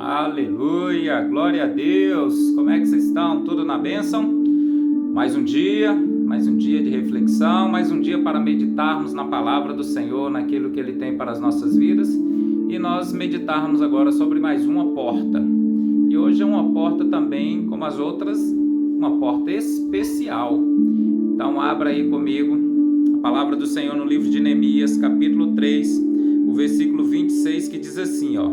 Aleluia, glória a Deus. Como é que vocês estão? Tudo na bênção? Mais um dia de reflexão, mais um dia para meditarmos na palavra do Senhor, naquilo que Ele tem para as nossas vidas, e nós meditarmos agora sobre mais uma porta. E hoje é uma porta também, como as outras, uma porta especial. Então abra aí comigo a palavra do Senhor no livro de Neemias, capítulo 3, o versículo 26, que diz assim, ó: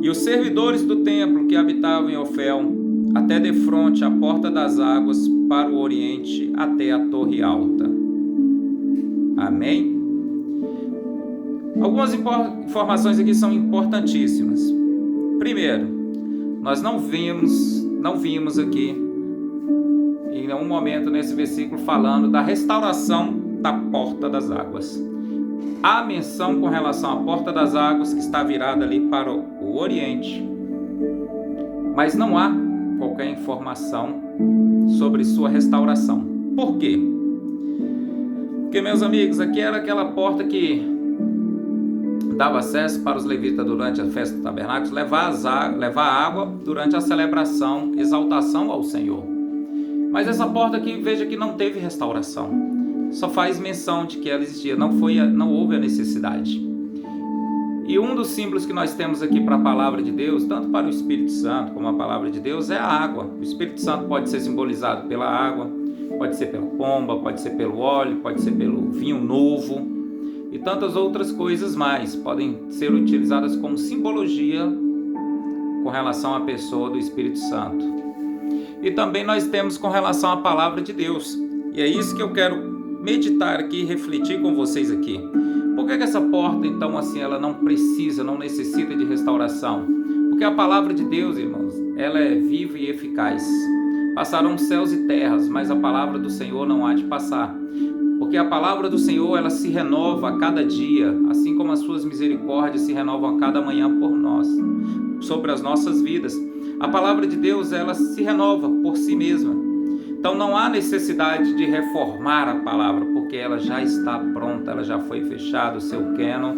E os servidores do templo que habitavam em Ofel, até defronte à porta das águas, para o oriente, até a torre alta. Amém? Algumas informações aqui são importantíssimas. Primeiro, nós não vimos aqui, em nenhum momento nesse versículo, falando da restauração da porta das águas. Há menção com relação à porta das águas, que está virada ali para o oriente, mas não há qualquer informação sobre sua restauração. Por quê? Porque, meus amigos, aqui era aquela porta que dava acesso para os levitas durante a festa do tabernáculo, levar água durante a celebração, exaltação ao Senhor. Mas essa porta aqui, veja que não teve restauração. Só faz menção de que ela existia, não houve a necessidade. E um dos símbolos que nós temos aqui para a palavra de Deus, tanto para o Espírito Santo como a palavra de Deus, é a água. O Espírito Santo pode ser simbolizado pela água, pode ser pela pomba, pode ser pelo óleo, pode ser pelo vinho novo e tantas outras coisas mais. Podem ser utilizadas como simbologia com relação à pessoa do Espírito Santo. E também nós temos com relação à palavra de Deus. E é isso que eu quero meditar aqui e refletir com vocês aqui. Por que essa porta, então, assim, ela não necessita de restauração? Porque a palavra de Deus, irmãos, ela é viva e eficaz. Passarão céus e terras, mas a palavra do Senhor não há de passar. Porque a palavra do Senhor, ela se renova a cada dia, assim como as suas misericórdias se renovam a cada manhã por nós, sobre as nossas vidas. A palavra de Deus, ela se renova por si mesma. Então não há necessidade de reformar a palavra, porque ela já está pronta, ela já foi fechada, o seu cânon.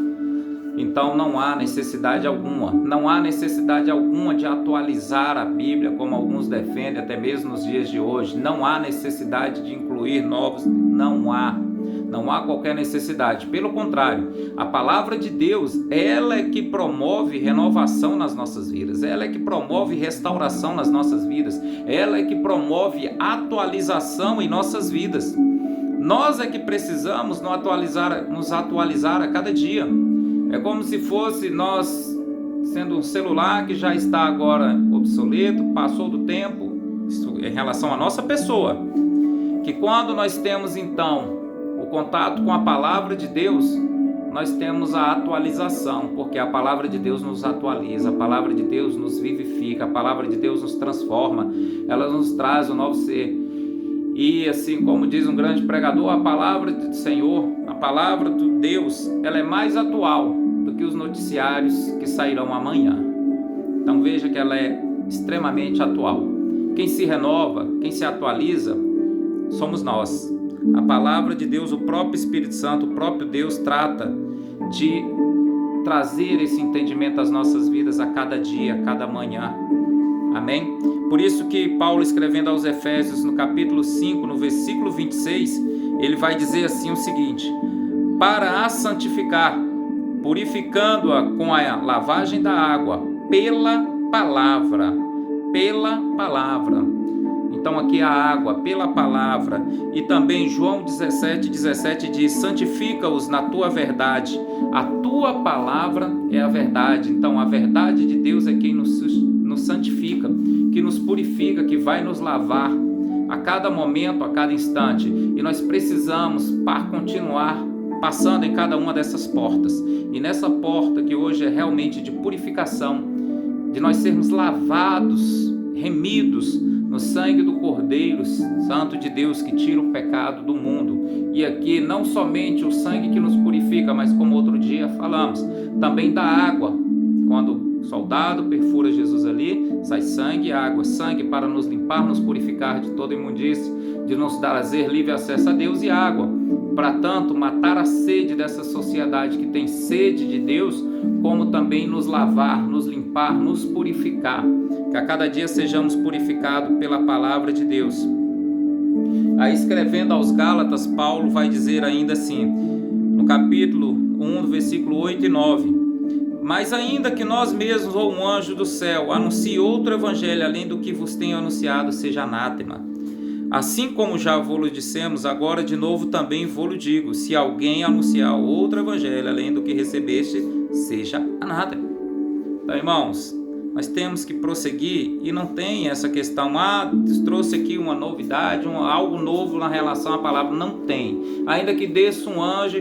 Então não há necessidade alguma. Não há necessidade alguma de atualizar a Bíblia, como alguns defendem, até mesmo nos dias de hoje. Não há necessidade de incluir novos. Não há qualquer necessidade. Pelo contrário, a palavra de Deus, ela é que promove renovação nas nossas vidas. Ela é que promove restauração nas nossas vidas. Ela é que promove atualização em nossas vidas. Nós é que precisamos nos atualizar a cada dia. É como se fosse nós sendo um celular que já está agora obsoleto, passou do tempo, isso em relação à nossa pessoa. Que quando nós temos então o contato com a palavra de Deus, nós temos a atualização, porque a palavra de Deus nos atualiza, a palavra de Deus nos vivifica, a palavra de Deus nos transforma, ela nos traz um novo ser. E assim como diz um grande pregador, a palavra do Senhor, a palavra de Deus, ela é mais atual do que os noticiários que sairão amanhã. Então veja que ela é extremamente atual. Quem se renova, quem se atualiza, somos nós. A palavra de Deus, o próprio Espírito Santo, o próprio Deus trata de trazer esse entendimento às nossas vidas a cada dia, a cada manhã. Amém? Por isso que Paulo, escrevendo aos Efésios, no capítulo 5, no versículo 26, ele vai dizer assim o seguinte: para a santificar, purificando-a com a lavagem da água, pela palavra. Então aqui a água, pela palavra. E também João 17 diz: santifica-os na tua verdade, a tua palavra é a verdade. Então a verdade de Deus é quem nos santifica, que nos purifica, que vai nos lavar a cada momento, a cada instante. E nós precisamos continuar passando em cada uma dessas portas. E nessa porta que hoje é realmente de purificação, de nós sermos lavados, remidos no sangue do Cordeiro Santo de Deus, que tira o pecado do mundo. E aqui não somente o sangue que nos purifica, mas como outro dia falamos, também da água. Quando o soldado perfura Jesus ali, sai sangue e água. Sangue para nos limpar, nos purificar de toda imundície, de nos trazer livre acesso a Deus, e água para tanto matar a sede dessa sociedade que tem sede de Deus, como também nos lavar, nos limpar, nos purificar, que a cada dia sejamos purificados pela palavra de Deus. Aí, escrevendo aos Gálatas, Paulo vai dizer ainda assim, no capítulo 1, versículo 8 e 9: mas ainda que nós mesmos ou um anjo do céu anuncie outro evangelho além do que vos tenho anunciado, seja anátema. Assim como já vos dissemos, agora de novo também vos digo: se alguém anunciar outro evangelho além do que recebeste, seja anátema. Então, irmãos, nós temos que prosseguir e não tem essa questão, trouxe aqui uma novidade, algo novo na relação à palavra. Não tem. Ainda que desça um anjo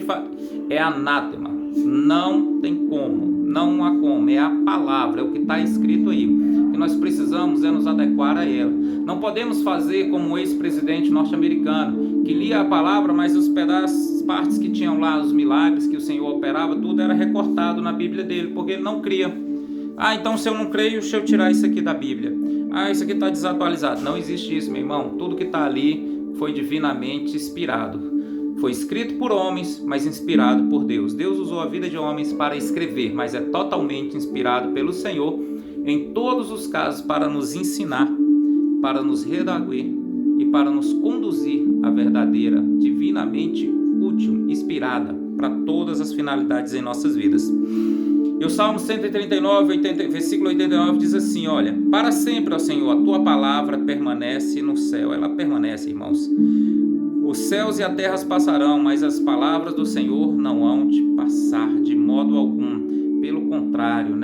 é anátema. Não tem como. Não há como, é a palavra, é o que está escrito aí. O que nós precisamos é nos adequar a ela. Não podemos fazer como o ex-presidente norte-americano, que lia a palavra, mas os pedaços, partes que tinham lá, os milagres que o Senhor operava, tudo era recortado na Bíblia dele, porque ele não cria. Então se eu não creio, deixa eu tirar isso aqui da Bíblia. Isso aqui está desatualizado. Não existe isso, meu irmão. Tudo que está ali foi divinamente inspirado. Foi escrito por homens, mas inspirado por Deus. Deus usou a vida de homens para escrever, mas é totalmente inspirado pelo Senhor, em todos os casos, para nos ensinar, para nos redarguir e para nos conduzir à verdadeira, divinamente útil, inspirada para todas as finalidades em nossas vidas. E o Salmo 139, versículo 89 diz assim: olha, para sempre, ó Senhor, a tua palavra permanece no céu. Ela permanece, irmãos. Os céus e a terra passarão, mas as palavras do Senhor não hão de passar de modo algum. Pelo contrário,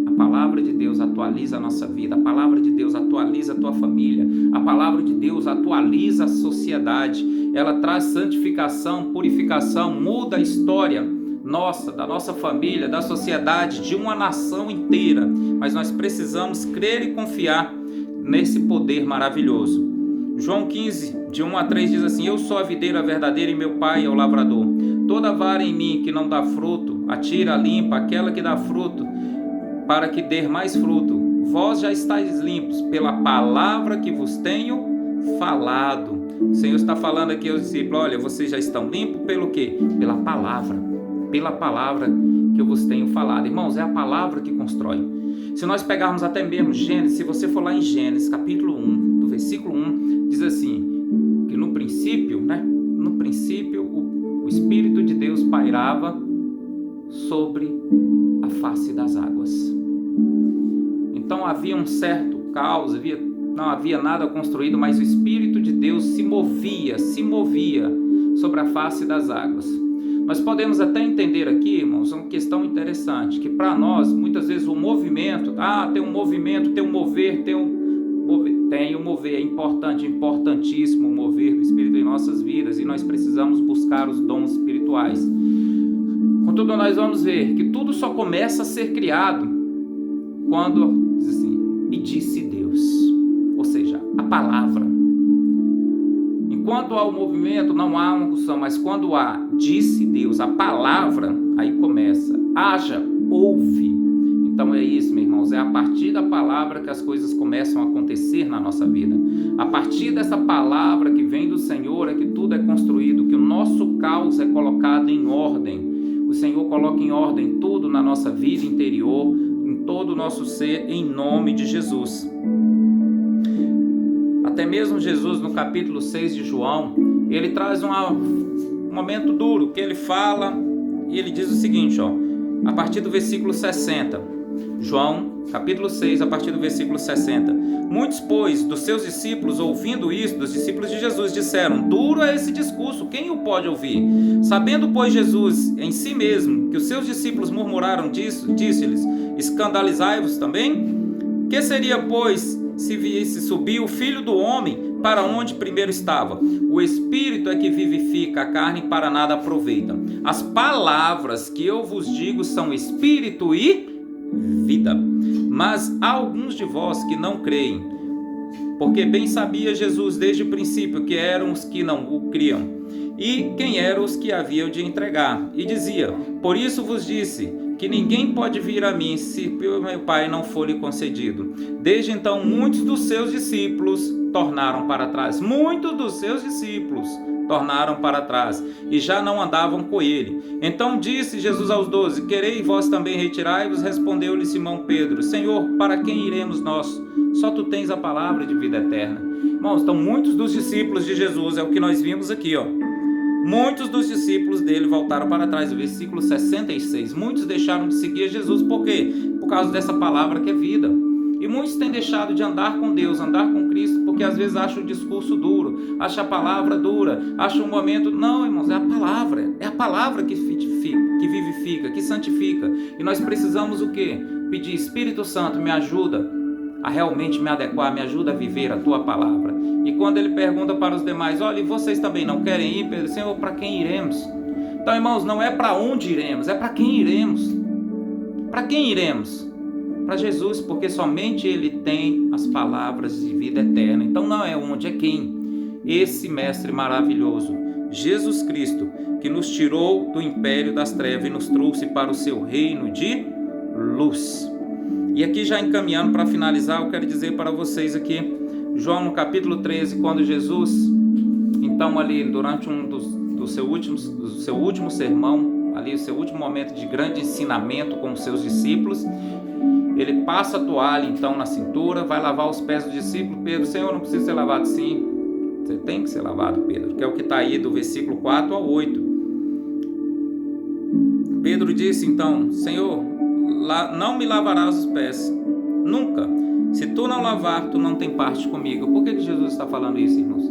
A palavra de Deus atualiza a nossa vida, a palavra de Deus atualiza a tua família, a palavra de Deus atualiza a sociedade. Ela traz santificação, purificação, muda a história nossa, da nossa família, da sociedade, de uma nação inteira. Mas nós precisamos crer e confiar nesse poder maravilhoso. João 15, de 1 a 3 diz assim: eu sou a videira verdadeira e meu pai é o lavrador. Toda vara em mim que não dá fruto, atira, limpa, aquela que dá fruto, para que dê mais fruto. Vós já estáis limpos pela palavra que vos tenho falado. O Senhor está falando aqui aos discípulos: olha, vocês já estão limpos pelo quê? Pela palavra que eu vos tenho falado. Irmãos, é a palavra que constrói. Se nós pegarmos até mesmo Gênesis, se você for lá em Gênesis, capítulo 1, do versículo 1, diz assim, que no princípio, o Espírito de Deus pairava sobre a face das águas. Então havia um certo caos, não havia nada construído, mas o Espírito de Deus se movia sobre a face das águas. Nós podemos até entender aqui, irmãos, uma questão interessante, que para nós, muitas vezes o movimento, tem um movimento, tem um mover, é importante, importantíssimo o mover do Espírito em nossas vidas, e nós precisamos buscar os dons espirituais. Contudo, nós vamos ver que tudo só começa a ser criado quando, diz assim, e disse Deus, ou seja, a palavra. Enquanto há o movimento, não há uma unção, mas quando há, disse Deus, a palavra, aí começa, haja, ouve. Então é isso, meus irmãos, é a partir da palavra que as coisas começam a acontecer na nossa vida. A partir dessa palavra que vem do Senhor é que tudo é construído, que o nosso caos é colocado em ordem. O Senhor coloca em ordem tudo na nossa vida interior, em todo o nosso ser, em nome de Jesus. Até mesmo Jesus, no capítulo 6 de João, ele traz um momento duro, que ele fala, e ele diz o seguinte, a partir do versículo 60, João, capítulo 6, a partir do versículo 60. Muitos, pois, dos seus discípulos, ouvindo isso, dos discípulos de Jesus, disseram: duro é esse discurso, quem o pode ouvir? Sabendo, pois, Jesus em si mesmo que os seus discípulos murmuraram disso, disse-lhes: escandalizai-vos também? Que seria, pois, se viesse subir o Filho do Homem para onde primeiro estava? O Espírito é que vivifica, a carne para nada aproveita. As palavras que eu vos digo são Espírito e vida. Mas há alguns de vós que não creem, porque bem sabia Jesus desde o princípio que eram os que não o criam, e quem eram os que haviam de entregar. E dizia: por isso vos disse que ninguém pode vir a mim se meu Pai não for lhe concedido. Desde então muitos dos seus discípulos tornaram para trás. Muitos dos seus discípulos tornaram para trás, e já não andavam com ele. Então disse Jesus aos 12: Querei vós também retirai-vos? Respondeu-lhe Simão Pedro: Senhor, para quem iremos nós? Só tu tens a palavra de vida eterna. Irmãos, então muitos dos discípulos de Jesus, é o que nós vimos aqui, muitos dos discípulos dele voltaram para trás, o versículo 66. Muitos deixaram de seguir Jesus, por quê? Por causa dessa palavra que é vida. E muitos têm deixado de andar com Deus, andar com Cristo, porque às vezes acham o discurso duro, acham a palavra dura, acham um momento... Não, irmãos, é a palavra que vivifica, que santifica. E nós precisamos o quê? Pedir: Espírito Santo, me ajuda a realmente me adequar, me ajuda a viver a tua palavra. E quando ele pergunta para os demais: olha, e vocês também não querem ir, Pedro? Senhor, para quem iremos? Então, irmãos, não é para onde iremos, é para quem iremos. Para quem iremos? Para Jesus, porque somente Ele tem as palavras de vida eterna. Então não é onde, é quem? Esse mestre maravilhoso, Jesus Cristo, que nos tirou do império das trevas e nos trouxe para o seu reino de luz. E aqui, já encaminhando para finalizar, eu quero dizer para vocês aqui, João no capítulo 13, quando Jesus, então ali durante do seu último sermão, ali o seu último momento de grande ensinamento com os seus discípulos, ele passa a toalha então na cintura, vai lavar os pés do discípulo. Pedro: Senhor, não precisa ser lavado? Sim, você tem que ser lavado, Pedro, que é o que está aí do versículo 4 ao 8. Pedro disse então: Senhor, não me lavarás os pés, nunca. Se tu não lavar, tu não tem parte comigo. Por que Jesus está falando isso, irmãos?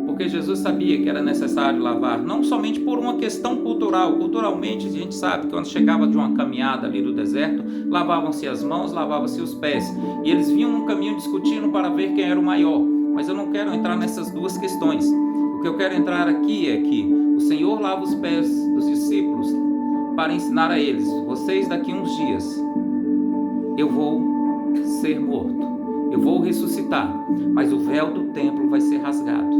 Porque Jesus sabia que era necessário lavar, não somente por uma questão cultural. Culturalmente, a gente sabe que quando chegava de uma caminhada ali do deserto, lavavam-se as mãos, lavavam-se os pés. E eles vinham num caminho discutindo para ver quem era o maior. Mas eu não quero entrar nessas duas questões. O que eu quero entrar aqui é que o Senhor lava os pés dos discípulos para ensinar a eles: vocês daqui uns dias, eu vou ser morto, eu vou ressuscitar, mas o véu do templo vai ser rasgado.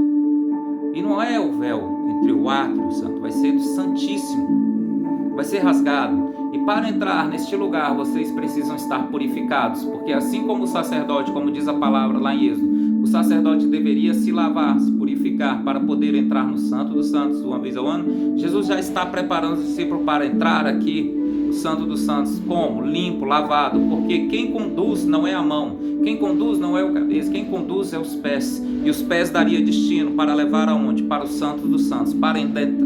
E não é o véu entre o átrio e o santo, vai ser do Santíssimo, vai ser rasgado. E para entrar neste lugar, vocês precisam estar purificados, porque assim como o sacerdote, como diz a palavra lá em Êxodo, o sacerdote deveria se lavar, se purificar para poder entrar no Santo dos Santos uma vez ao ano. Jesus já está preparando os discípulos para entrar aqui no Santo dos Santos. Como? Limpo, lavado, porque quem conduz não é a mão, quem conduz não é o cabeça, quem conduz é os pés. E os pés daria destino para levar aonde? Para o Santo dos Santos, para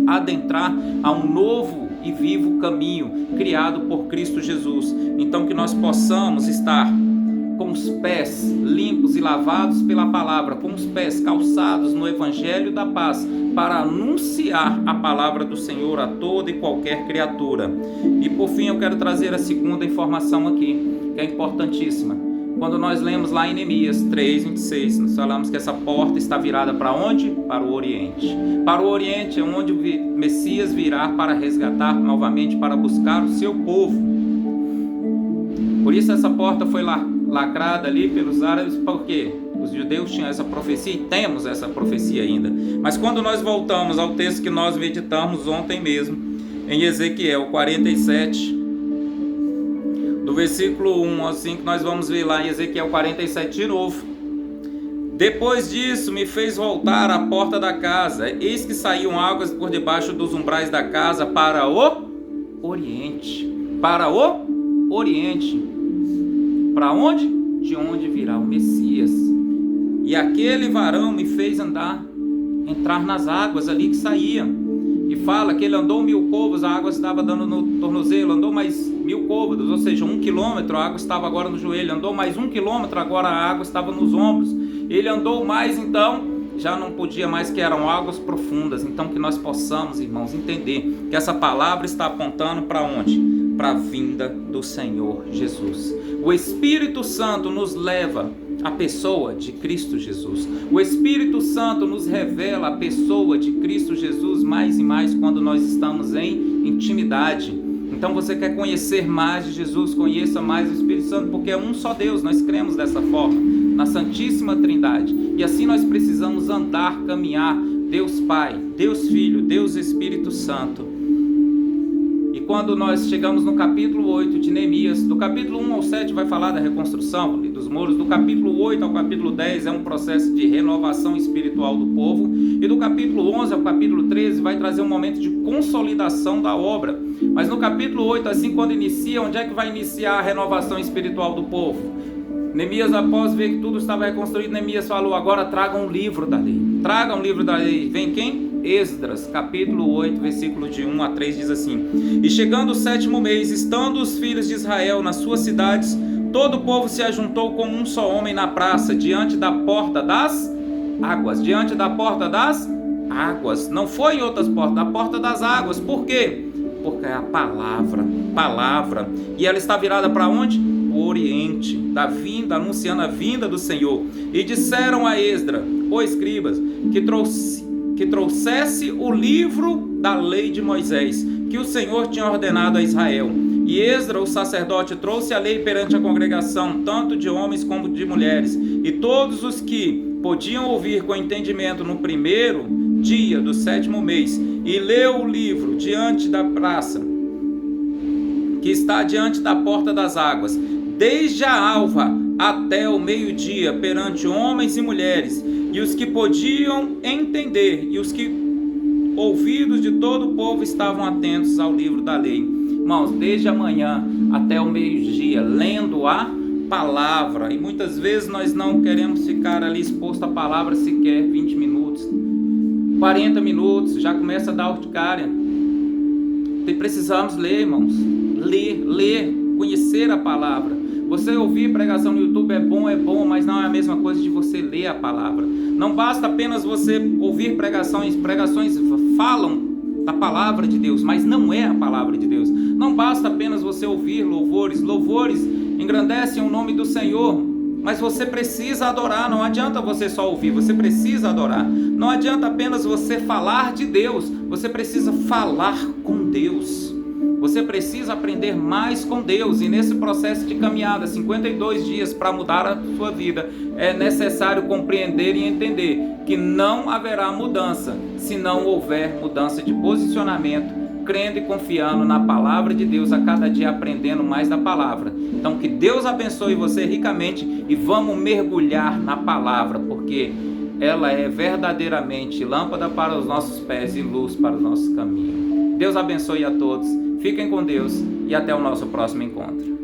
adentrar a um novo e vivo caminho criado por Cristo Jesus. Então que nós possamos estar com os pés limpos e lavados pela palavra, com os pés calçados no Evangelho da paz, para anunciar a palavra do Senhor a toda e qualquer criatura. E por fim eu quero trazer a segunda informação aqui, que é importantíssima. Quando nós lemos lá em Neemias 3:26, nós falamos que essa porta está virada para onde? Para o Oriente. Para o Oriente é onde o Messias virá para resgatar novamente, para buscar o seu povo. Por isso essa porta foi lacrada ali pelos árabes, porque os judeus tinham essa profecia e temos essa profecia ainda. Mas quando nós voltamos ao texto que nós meditamos ontem mesmo, em Ezequiel 47, do versículo 1 ao 5, nós vamos ver lá em Ezequiel 47 de novo. Depois disso me fez voltar à porta da casa, eis que saíam águas por debaixo dos umbrais da casa para o Oriente. Para o Oriente. Para onde? De onde virá o Messias. E aquele varão me fez entrar nas águas ali que saíam. E fala que ele andou 1000 côvados, a água estava dando no tornozelo, andou mais 1000 côvados, ou seja, 1 quilômetro, a água estava agora no joelho, andou mais 1 quilômetro, agora a água estava nos ombros. Ele andou mais, então, já não podia mais, que eram águas profundas. Então que nós possamos, irmãos, entender que essa palavra está apontando para onde? Para a vinda do Senhor Jesus. O Espírito Santo nos leva à pessoa de Cristo Jesus. O Espírito Santo nos revela a pessoa de Cristo Jesus mais e mais quando nós estamos em intimidade. Então você quer conhecer mais de Jesus, conheça mais o Espírito Santo, porque é um só Deus, nós cremos dessa forma, na Santíssima Trindade. E assim nós precisamos andar, caminhar, Deus Pai, Deus Filho, Deus Espírito Santo. E quando nós chegamos no capítulo 8 de Neemias, do capítulo 1 ao 7 vai falar da reconstrução dos muros, do capítulo 8 ao capítulo 10 é um processo de renovação espiritual do povo, e do capítulo 11 ao capítulo 13 vai trazer um momento de consolidação da obra. Mas no capítulo 8, assim, quando inicia, onde é que vai iniciar a renovação espiritual do povo? Neemias, após ver que tudo estava reconstruído, Neemias falou: agora tragam um livro da lei. Traga um livro da lei. Vem quem? Esdras, capítulo 8, versículo de 1 a 3, diz assim: E chegando o 7º mês, estando os filhos de Israel nas suas cidades, todo o povo se ajuntou como um só homem na praça, diante da porta das águas. Diante da porta das águas. Não foi em outras portas, da porta das águas. Por quê? Porque é a palavra. E ela está virada para onde? O Oriente, anunciando a vinda do Senhor. E disseram a Esdras, o escribas, que trouxesse o livro da lei de Moisés, que o Senhor tinha ordenado a Israel. E Esdras, o sacerdote, trouxe a lei perante a congregação, tanto de homens como de mulheres. E todos os que podiam ouvir com entendimento no primeiro dia do 7º mês, e leu o livro diante da praça, que está diante da porta das águas, desde a alva até o meio-dia, perante homens e mulheres, e os que podiam entender, e os que ouvidos de todo o povo estavam atentos ao livro da lei. Irmãos, desde a manhã até o meio-dia, lendo a palavra, e muitas vezes nós não queremos ficar ali exposto à palavra sequer 20 minutos, 40 minutos, já começa a dar urticária. Precisamos ler, irmãos, ler, conhecer a palavra. Você ouvir pregação no YouTube é bom, mas não é a mesma coisa de você ler a palavra. Não basta apenas você ouvir pregações falam da palavra de Deus, mas não é a palavra de Deus. Não basta apenas você ouvir louvores engrandecem o nome do Senhor, mas você precisa adorar. Não adianta você só ouvir, você precisa adorar. Não adianta apenas você falar de Deus, você precisa falar com Deus. Você precisa aprender mais com Deus, e nesse processo de caminhada, 52 dias para mudar a sua vida, é necessário compreender e entender que não haverá mudança se não houver mudança de posicionamento, crendo e confiando na palavra de Deus, a cada dia aprendendo mais da palavra. Então que Deus abençoe você ricamente, e vamos mergulhar na palavra, porque ela é verdadeiramente lâmpada para os nossos pés e luz para os nossos caminhos. Deus abençoe a todos, fiquem com Deus e até o nosso próximo encontro.